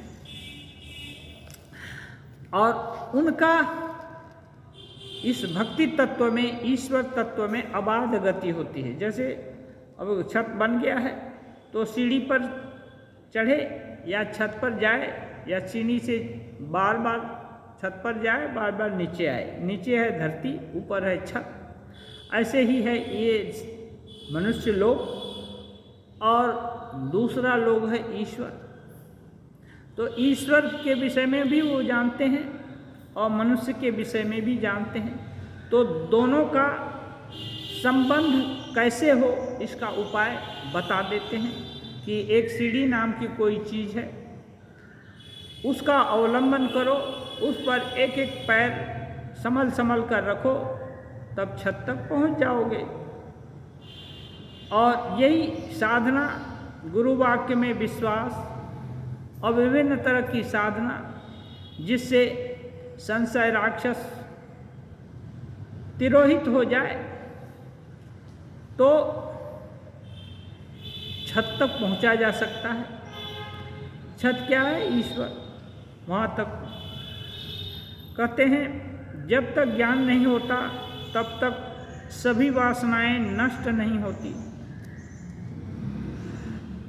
A: और उनका इस भक्ति तत्व में, ईश्वर तत्व में अबाध गति होती है। जैसे अब छत बन गया है तो सीढ़ी पर चढ़े या छत पर जाए, या सीढ़ी से बार बार छत पर जाए, बार बार नीचे आए। नीचे है धरती, ऊपर है छत। ऐसे ही है ये मनुष्य लोग, और दूसरा लोग है ईश्वर। तो ईश्वर के विषय में भी वो जानते हैं और मनुष्य के विषय में भी जानते हैं। तो दोनों का संबंध कैसे हो, इसका उपाय बता देते हैं कि एक सीढ़ी नाम की कोई चीज़ है, उसका अवलंबन करो, उस पर एक एक पैर संभल कर रखो, तब छत तक पहुंच जाओगे। और यही साधना, गुरु वाक्य में विश्वास और विभिन्न तरह की साधना, जिससे संशय राक्षस तिरोहित हो जाए, तो छत तक पहुंचा जा सकता है। छत क्या है? ईश्वर, वहाँ तक। कहते हैं जब तक ज्ञान नहीं होता तब तक सभी वासनाएं नष्ट नहीं होती।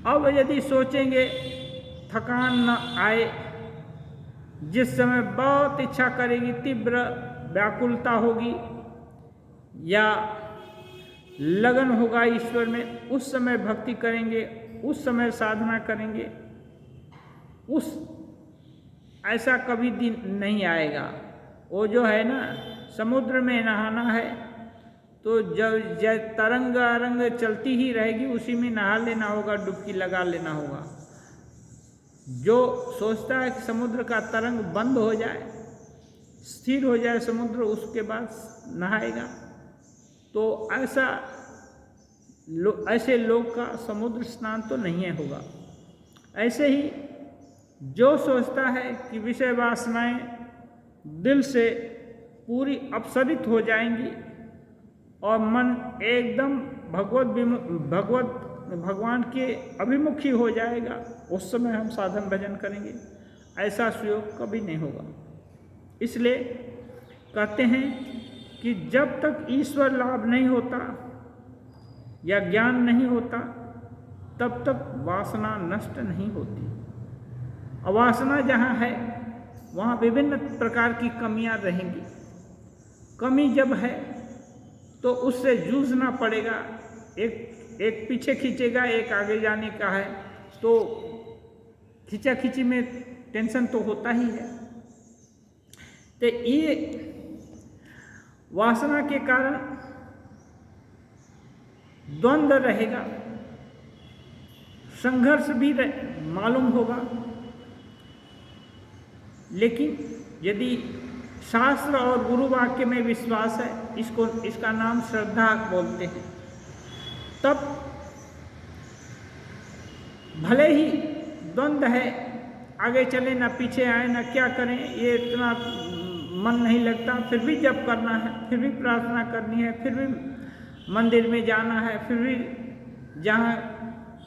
A: अब यदि सोचेंगे थकान न आए, जिस समय बहुत इच्छा करेगी, तीव्र व्याकुलता होगी या लगन होगा ईश्वर में, उस समय भक्ति करेंगे, उस समय साधना करेंगे, ऐसा कभी दिन नहीं आएगा। वो जो है ना, समुद्र में नहाना है तो जब तरंग अरंग चलती ही रहेगी, उसी में नहा लेना होगा, डुबकी लगा लेना होगा। जो सोचता है कि समुद्र का तरंग बंद हो जाए, स्थिर हो जाए समुद्र, उसके बाद नहाएगा, तो ऐसे लोग का समुद्र स्नान तो नहीं होगा। ऐसे ही जो सोचता है कि विषय वासनाएं दिल से पूरी अपसरित हो जाएंगी और मन एकदम भगवान के अभिमुखी हो जाएगा, उस समय हम साधन भजन करेंगे, ऐसा सुयोग कभी नहीं होगा। इसलिए कहते हैं कि जब तक ईश्वर लाभ नहीं होता या ज्ञान नहीं होता तब तक वासना नष्ट नहीं होती। अवासना जहाँ है वहाँ विभिन्न प्रकार की कमियाँ रहेंगी। कमी जब है तो उससे जूझना पड़ेगा। एक पीछे खींचेगा, एक आगे जाने का है, तो खींचाखींची में टेंशन तो होता ही है। तो ये वासना के कारण द्वंद्व रहेगा, संघर्ष भी मालूम होगा। लेकिन यदि शास्त्र और गुरु वाक्य में विश्वास है, इसका नाम श्रद्धा बोलते हैं, तब भले ही द्वंद्व है, आगे चले ना पीछे आए ना क्या करें, ये इतना मन नहीं लगता, फिर भी जप करना है, फिर भी प्रार्थना करनी है, फिर भी मंदिर में जाना है, फिर भी जहाँ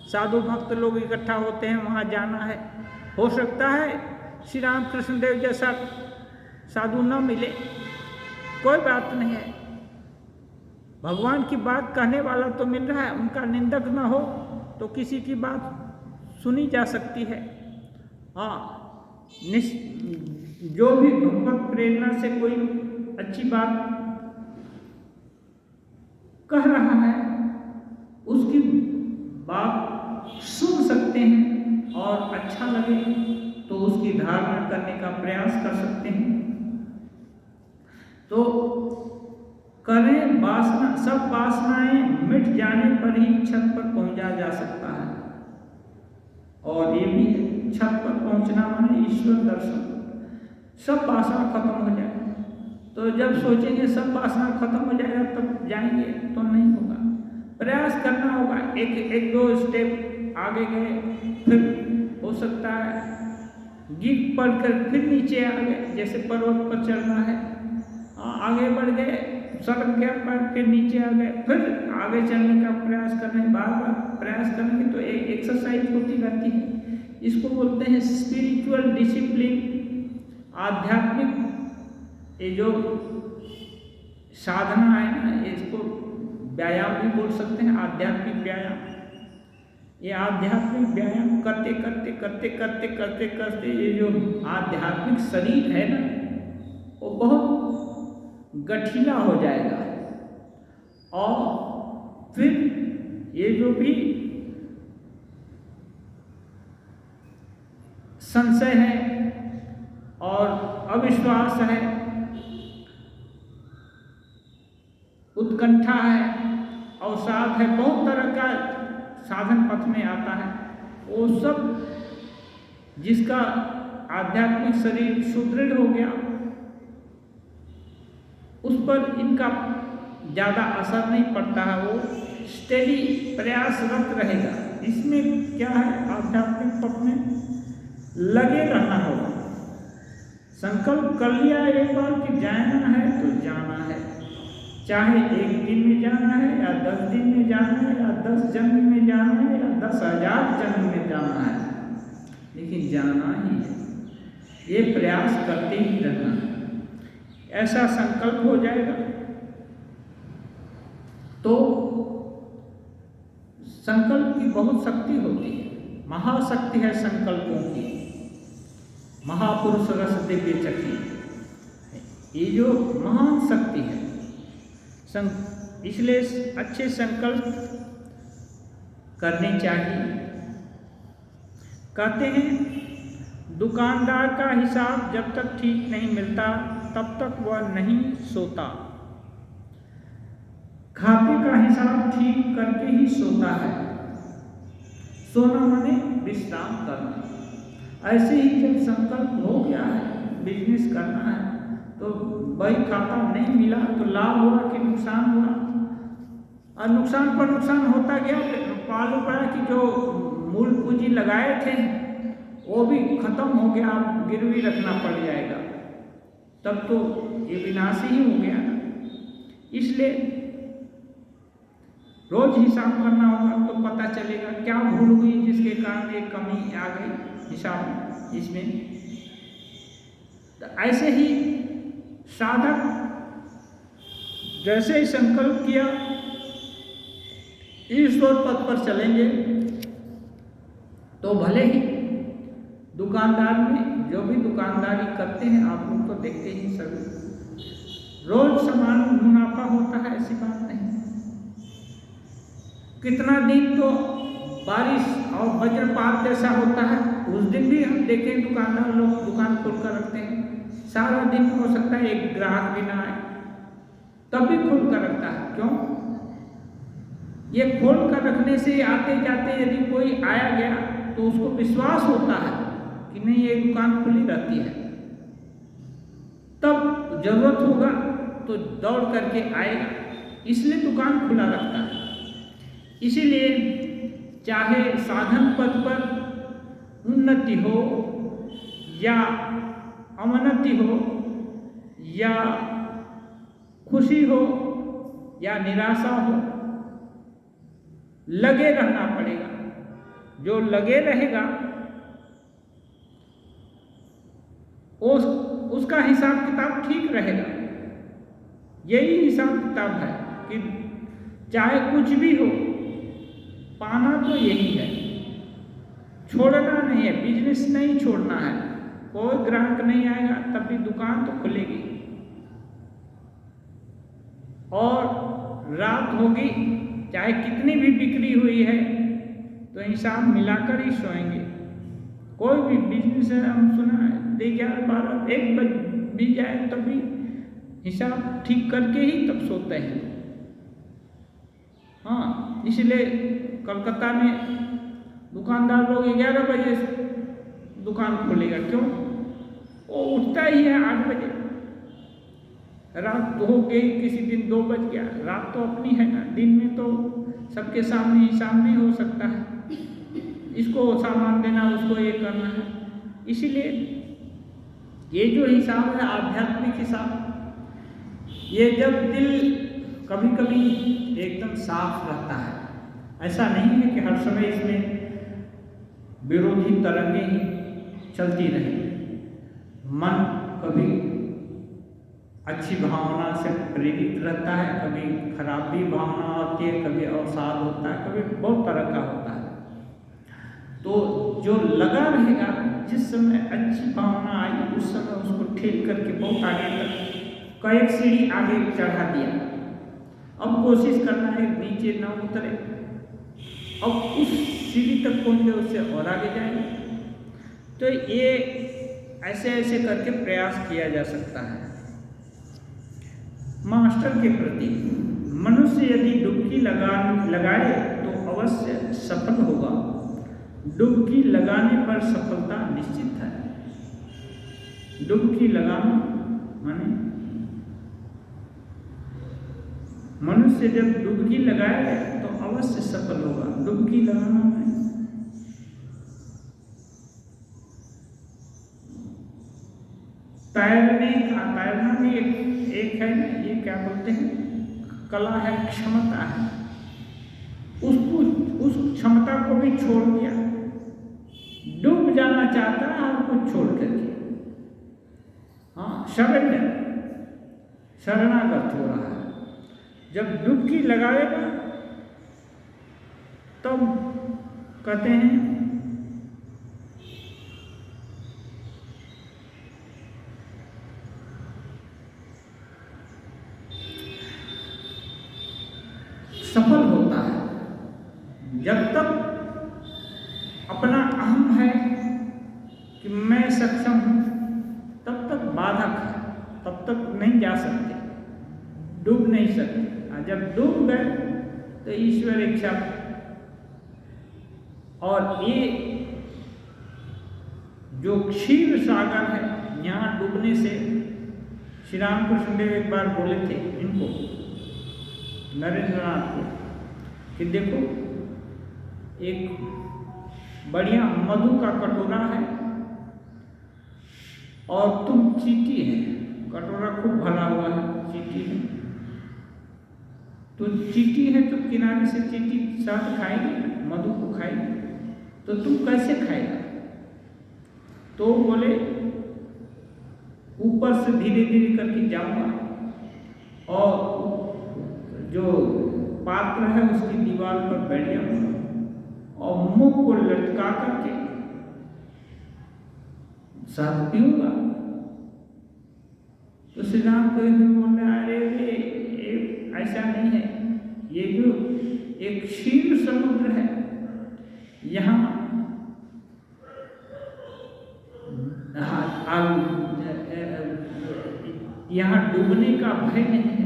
A: साधु भक्त लोग इकट्ठा होते हैं वहाँ जाना है। हो सकता है श्री राम कृष्ण देव जैसा साधु न मिले, कोई बात नहीं है, भगवान की बात कहने वाला तो मिल रहा है, उनका निंदक न हो तो किसी की बात सुनी जा सकती है। हाँ, जो भी भगवत प्रेरणा से कोई अच्छी बात कह रहा है उसकी बात सुन सकते हैं और अच्छा लगे तो उसकी धारणा करने का प्रयास कर सकते हैं। तो करें वासना, सब वासनाएं मिट जाने पर ही छत पर पहुंचा जा सकता है। और ये भी छत पर पहुंचना माने ईश्वर दर्शन। सब वासना खत्म हो जाए, तो जब सोचेंगे सब वासना खत्म हो जाएगा तब जाएंगे, तो नहीं होगा। प्रयास करना होगा, एक दो स्टेप आगे गए, फिर हो सकता है गिर पड़कर फिर नीचे आ गए, जैसे पर्वत पर चढ़ना है, आगे बढ़ गए, सड़क गया पर फिर नीचे आ गए, फिर आगे चलने का प्रयास कर रहे हैं, बार बार प्रयास करेंगे तो एक एक्सरसाइज होती रहती है। इसको बोलते हैं स्पिरिचुअल डिसिप्लिन। आध्यात्मिक ये जो साधना है ना, इसको व्यायाम भी बोल सकते हैं, आध्यात्मिक व्यायाम। ये आध्यात्मिक व्यायाम करते करते करते करते करते करते ये जो आध्यात्मिक शरीर है ना, वो बहुत गठीला हो जाएगा। और फिर ये जो भी संशय है और अविश्वास है, उत्कंठा है, अवसाद है, बहुत तरह का साधन पथ में आता है, वो सब जिसका आध्यात्मिक शरीर सुदृढ़ हो गया उस पर इनका ज़्यादा असर नहीं पड़ता है, वो स्टेडी प्रयासरत रहेगा। इसमें क्या है, आध्यात्मिक पथ में लगे रहना होगा। संकल्प कर लिया एक बार कि जाना है तो जाना है, चाहे एक दिन में जाना है या 10 दिन में जाना है या 10 जन्म में जाना है या 10,000 जन्म में जाना है, लेकिन जाना ही है। ये प्रयास करते ही रहना है। ऐसा संकल्प हो जाएगा तो संकल्प की बहुत शक्ति होती है, महाशक्ति है संकल्पों की। महापुरुष रस दिव्य चक्री, ये जो महान शक्ति है। इसलिए अच्छे संकल्प करने चाहिए। कहते हैं दुकानदार का हिसाब जब तक ठीक नहीं मिलता तब तक वह नहीं सोता, खाते का हिसाब ठीक करके ही सोता है। सोना माने विश्राम करना। ऐसे ही जब संकल्प हो गया है बिजनेस करना है तो भाई खाता नहीं मिला तो लाभ हुआ कि नुकसान हुआ, और नुकसान पर नुकसान होता गया। मालूम पड़ा कि जो मूल पूंजी लगाए थे वो भी खत्म हो गया, गिरवी रखना पड़ जाएगा, तब तो ये विनाशी ही हो गया ना। इसलिए रोज हिसाब करना होगा तो पता चलेगा क्या भूल हुई जिसके कारण ये कमी आ गई हिसाब इसमें। तो ऐसे ही साधक जैसे ही संकल्प किया ईश्वर पथ पर चलेंगे तो भले ही दुकानदार में जो भी दुकानदारी करते हैं आप लोग तो देखते ही सभी, रोज समान मुनाफा होता है ऐसी बात नहीं। कितना दिन तो बारिश और वज्रपात जैसा होता है, उस दिन भी हम देखें दुकानदार लोग दुकान खोलकर रखते हैं, सारा दिन हो सकता है एक ग्राहक भी ना आए तब भी खोल कर रखता है। क्यों? ये खोल कर रखने से आते जाते यदि कोई आया गया तो उसको विश्वास होता है कि नहीं ये दुकान खुली रहती है, तब जरूरत होगा तो दौड़ करके आएगा, इसलिए दुकान खुला रखता है। इसीलिए चाहे साधन पथ पर उन्नति हो या अवनति हो या खुशी हो या निराशा हो, लगे रहना पड़ेगा। जो लगे रहेगा उसका हिसाब किताब ठीक रहेगा। यही हिसाब किताब है कि चाहे कुछ भी हो पाना तो यही है, छोड़ना नहीं है, बिजनेस नहीं छोड़ना है। कोई ग्राहक नहीं आएगा तब भी दुकान तो खुलेगी, और रात होगी चाहे कितनी भी बिक्री हुई है तो हिसाब मिलाकर ही सोएंगे। कोई भी बिजनेस है, हम सुना है 11, 12, 1 बज भी जाए तब भी हिसाब ठीक करके ही तब सोते हैं। हाँ, इसलिए कलकत्ता में दुकानदार लोग 11 बजे दुकान खोलेगा। क्यों? वो उठता ही है 8 बजे। रात हो गई, किसी दिन 2 बज गया, रात तो अपनी है ना, दिन में तो सबके सामने हिसाब नहीं हो सकता है, इसको सामान देना उसको ये करना है। इसीलिए ये जो हिसाब है आध्यात्मिक हिसाब, ये जब दिल कभी कभी एकदम साफ रहता है, ऐसा नहीं है कि हर समय इसमें विरोधी तरंगें ही चलती रहे। मन कभी अच्छी भावना से प्रेरित रहता है, कभी खराब भी भावना होती है, कभी अवसाद होता है, कभी बहुत तरह का होता है। तो जो लगा रहेगा, जिस समय अच्छी भावना आई उस समय उसको ठेल करके बहुत आगे तक कई सीढ़ी आगे चढ़ा दिया। अब कोशिश करना है नीचे ना उतरे, अब उस सीढ़ी तक पहुँचे, उससे और आगे जाएंगे। तो ये ऐसे ऐसे करके प्रयास किया जा सकता है। मास्टर के प्रति मनुष्य यदि डुबकी लगाए तो अवश्य सफल होगा। डुबकी लगाने पर सफलता निश्चित है। डुबकी लगाना माने मनुष्य जब डुबकी लगाए तो अवश्य सफल होगा। डुबकी लगाना है तैरने का, तैरना भी एक है ना, ये क्या बोलते हैं, कला है, क्षमता है, उसको उस क्षमता को भी छोड़ दिया, डूब जाना चाहता है और कुछ छोड़ करके, हाँ, शरणागत हो रहा है। जब डुबकी लगाएगा तब कहते हैं सफल होता है। जब तक अपना अहम है कि मैं सक्षम हूं, तब तक बाधक है, तब तक नहीं जा सकते, डूब नहीं सकते। जब डूब गए तो ईश्वर इच्छा, और ये जो क्षीर सागर है, यहाँ डूबने से श्री रामकृष्ण देव एक बार बोले थे इनको, नरेंद्रनाथ को, कि देखो एक बढ़िया मधु का कटोरा है और तुम चींटी है, कटोरा खूब भरा हुआ है, चींटी है, तो चींटी है तो किनारे से चींटी साथ खाएगी, मधु को खाएगी, तो तुम कैसे खाएगा? तो बोले ऊपर से धीरे धीरे करके जाऊंगा और जो पात्र है उसकी दीवार पर बैठ जाऊंगा और मुंह को लटका करके साथ पीऊंगा। तो श्री राम बोल रहे, अरे ऐसा नहीं है, ये जो एक क्षीर समुद्र है, यहाँ डूबने का भय नहीं है,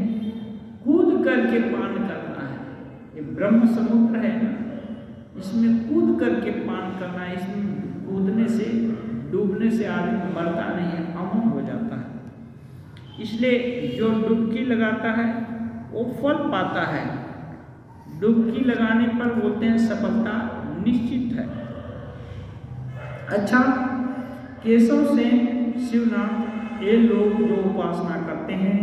A: कूद करके पान करना है। ये ब्रह्म समुद्र है ना, इसमें कूद करके पान करना है, इसमें कूदने से, डूबने से आदमी मरता नहीं है, अमर हो जाता है। इसलिए जो डुबकी लगाता है वो फल पाता है। डुबकी लगाने पर बोलते हैं सफलता निश्चित है। अच्छा, केशव सेन, शिवनाथ, ये लोग जो उपासना करते हैं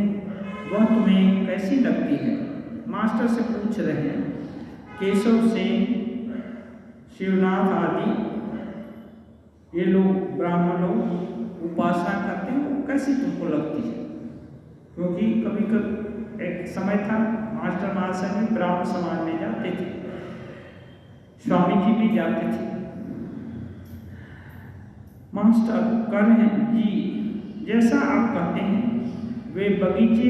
A: वह तुम्हें कैसी लगती है? मास्टर से पूछ रहे हैं। केशव सेन, शिवनाथ आदि ये लोग ब्राह्मण लोग उपासना करते हैं, वो कैसी तुमको लगती है? क्योंकि कभी कभी एक समय था मास्टर महाशय में ब्राह्मण समाज में जाते थे, स्वामी जी भी जाते थे। मास्टर कह रहे हैं जी, जैसा आप कहते हैं वे बगीचे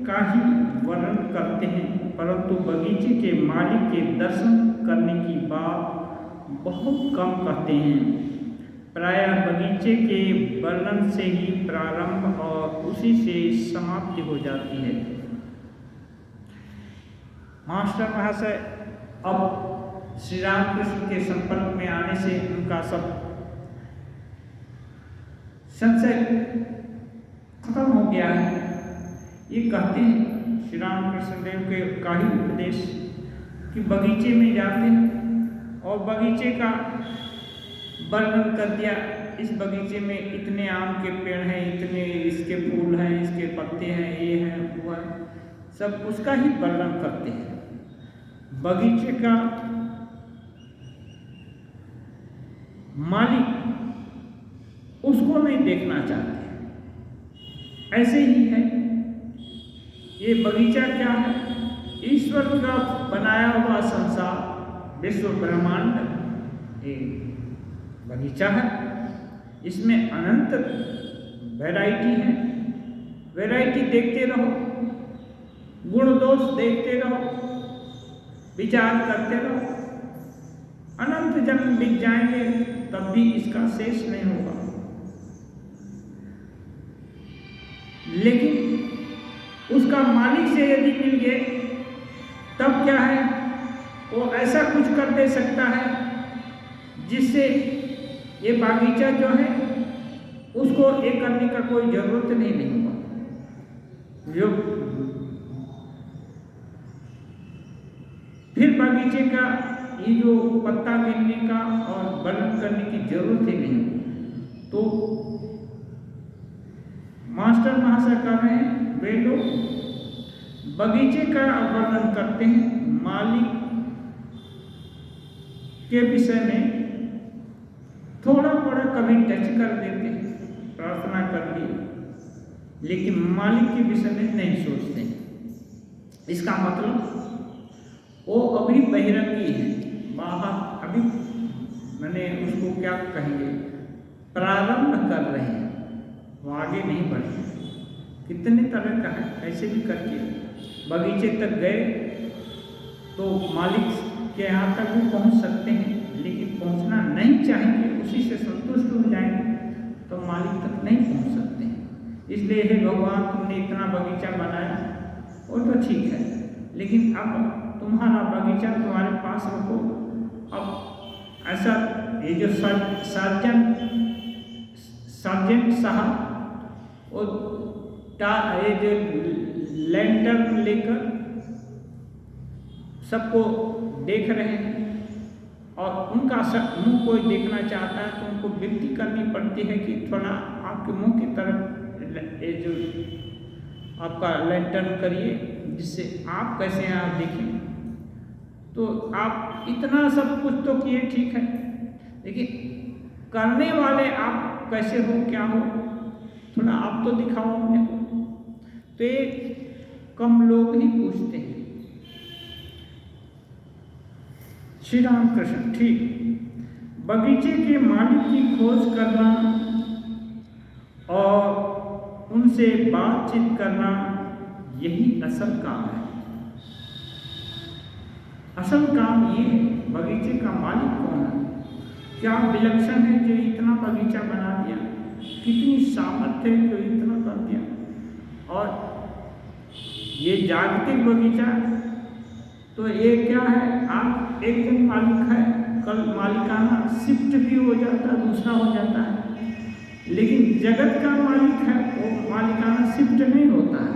A: का ही वर्णन करते हैं, परंतु बगीचे के मालिक के दर्शन करने की बात बहुत कम कहते हैं। प्रायः बगीचे के वर्णन से ही प्रारंभ और उसी से समाप्ति हो जाती है। मास्टर महाशय अब श्री रामकृष्ण के संपर्क में आने से उनका सब संशय खत्म हो गया है। ये कहते हैं श्री रामकृष्ण देव के का ही उपदेश कि बगीचे में जाते हैं और बगीचे का वर्णन कर दिया, इस बगीचे में इतने आम के पेड़ हैं, इतने इसके फूल हैं, इसके पत्ते हैं, ये हैं, वो है, सब उसका ही वर्णन करते हैं। बगीचे का मालिक उसको नहीं देखना चाहते। ऐसे ही है, ये बगीचा क्या है? ईश्वर का बनाया हुआ संसार, विश्व ब्रह्मांड एक बगीचा है। इसमें अनंत वैरायटी है। वैरायटी देखते रहो, गुण दोष देखते रहो, विचार करते रहो, अनंत जन्म बीत जाएंगे तब भी इसका शेष नहीं होगा। लेकिन उसका मालिक से यदि मिल गए तब क्या है, वो ऐसा कुछ कर दे सकता है जिससे ये बागीचा जो है उसको ये करने का कोई जरूरत नहीं होगा। जो फिर बागीचे का ये जो पत्ता गिरने का और वर्णन करने की जरूरत ही नहीं। तो मास्टर महाशय कर रहे हैं, वे लोग बगीचे का वर्णन करते हैं, मालिक के विषय में थोड़ा थोड़ा कभी टच कर देते हैं, प्रार्थना कर ली, लेकिन मालिक के विषय में नहीं सोचते हैं। इसका मतलब वो अभी बहिरंगी है, बाहर अभी मैंने उसको क्या कहेंगे, प्रारंभ कर रहे हैं, वो आगे नहीं बढ़े। कितने तरह का है, ऐसे भी करके बगीचे तक गए तो मालिक के यहाँ तक भी पहुँच सकते हैं, लेकिन पहुँचना नहीं चाहेंगे, उसी से संतुष्ट हो जाएंगे तो मालिक तक नहीं पहुँच सकते हैं। इसलिए हे भगवान, तुमने इतना बगीचा बनाया वो तो ठीक है, लेकिन अब तुम्हारा बगीचा तुम्हारे पास रखो। अब ऐसा ये जो सार्जेंट साहब वो ये जो लैंटर्न लेकर सबको देख रहे हैं और उनका मुंह कोई देखना चाहता है तो उनको विनती करनी पड़ती है कि थोड़ा आपके मुंह की तरफ ये जो आपका लैंटर्न करिए, जिससे आप कैसे हैं आप देखें। तो आप इतना सब कुछ तो किए, ठीक है, लेकिन करने वाले आप कैसे हो, क्या हो, थोड़ा आप तो दिखाओ अपने को। तो ये कम लोग ही पूछते हैं। श्री राम कृष्ण, ठीक, बगीचे के मालिक की खोज करना और उनसे बातचीत करना, यही असल काम है। असल काम ये है, बगीचे का मालिक कौन है, क्या विलक्षण है जो इतना बगीचा बना दिया, कितनी सामर्थ्य है जो इतना कर दिया। और ये जागतिक बगीचा तो ये क्या है, आज एक दिन मालिक है, कल मालिकाना शिफ्ट भी हो जाता है, दूसरा हो जाता है, लेकिन जगत का मालिक है वो मालिकाना शिफ्ट नहीं होता है,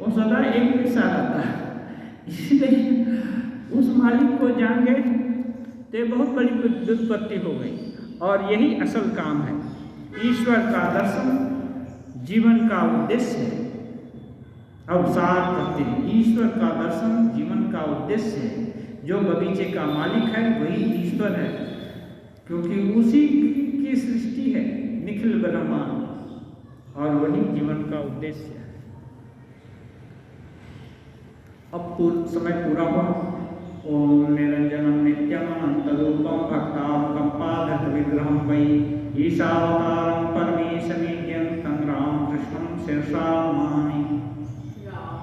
A: वो सदा एक जैसा रहता है। इसलिए उस मालिक को जान गए तो बहुत बड़ी व्युत्पत्ति हो गई। और यही असल काम है, ईश्वर का दर्शन जीवन का उद्देश्य है। अवसार करते हैं, ईश्वर का दर्शन जीवन का उद्देश्य है। जो बगीचे का मालिक है वही ईश्वर है, क्योंकि उसी की सृष्टि है निखिल ब्रह्मांड, और वही जीवन का उद्देश्य है। अब समय पूरा हुआ। ओम निरंजनम नित्यम अनंतरूपम भक्तात्मकं पादत विग्रहं वै ईशावतारं परमेशमीड्यं तं रामकृष्णं शिरसा